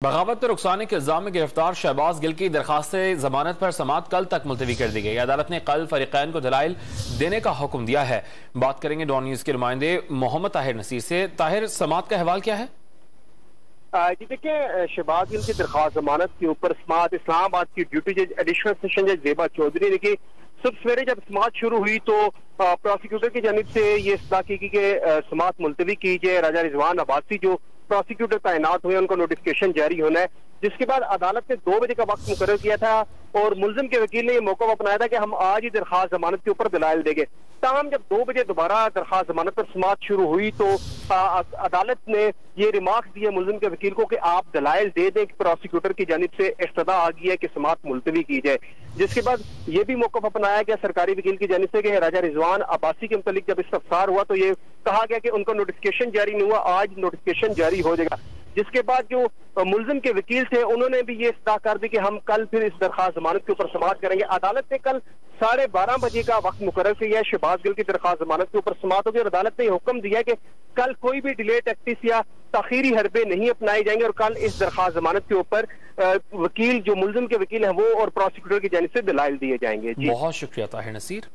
बगावत पर रुखसाने के इल्जाम में गिरफ्तार शहबाज गिल की दरखास्त जमानत पर समाअत कल तक मुलतवी कर दी गई। अदालत ने कल फरीकैन को दलाइल देने का हुक्म दिया है। बात करेंगे डॉन न्यूज के नुमाइंदे मोहम्मद ताहिर नसीर से। ताहिर, समाअत का अहवाल क्या है? जी देखिए, शहबाज गिल की दरखास्त जमानत के ऊपर समाअत इस्लामाबाद की ड्यूटी जज एडिशनल सेशन जज जेबा चौधरी ने की। सुबह सवेरे जब समाअत शुरू हुई तो प्रोसिक्यूटर की जानिब से ये इत्तला की कि समाअत मुलतवी की जाए। राजा रिजवान अब्बासी जो प्रोसिक्यूटर तैनात हुए उनको नोटिफिकेशन जारी होना है, जिसके बाद अदालत ने 2 बजे का वक्त मुकर्रर किया था और मुलजिम के वकील ने यह मौका अपनाया था कि हम आज ही दरखास्त जमानत के ऊपर दलाइल देंगे। ताहम जब 2 बजे दोबारा दरखास्त जमानत पर समाअत शुरू हुई तो अदालत ने ये रिमार्क्स दिए मुलजिम के वकील को कि आप दलाइल दे दें कि प्रोसिक्यूटर की जानिब से इस्तदा आ गई है कि समाअत मुलतवी की जाए। जिसके बाद ये भी मौका अपनाया गया सरकारी वकील की जानिब से कि राजा रिजवान अब्बासी के मुतालिक जब इस्तफसार हुआ तो ये कहा गया कि उनका नोटिफिकेशन जारी नहीं हुआ, आज नोटिफिकेशन जारी हो जाएगा। जिसके बाद जो मुलजिम के वकील थे उन्होंने भी ये इस्तदा कर दी कि हम कल फिर इस दरखास्त जमानत के ऊपर समाअत करेंगे। अदालत ने कल 12:30 बजे का वक्त मुकर्रर किया है। शहबाज गिल की दरखास्त जमानत के ऊपर समाअत होगी और अदालत ने हुक्म दिया कि कल कोई भी डिले टैक्टिस या ताखीरी हरबे नहीं अपनाए जाएंगे और कल इस दरखास्त जमानत के ऊपर वकील जो मुलजिम के वकील हैं वो और प्रोसिक्यूटर की जानिब से दलाइल दिए जाएंगे। बहुत शुक्रिया ताहिर नसीर।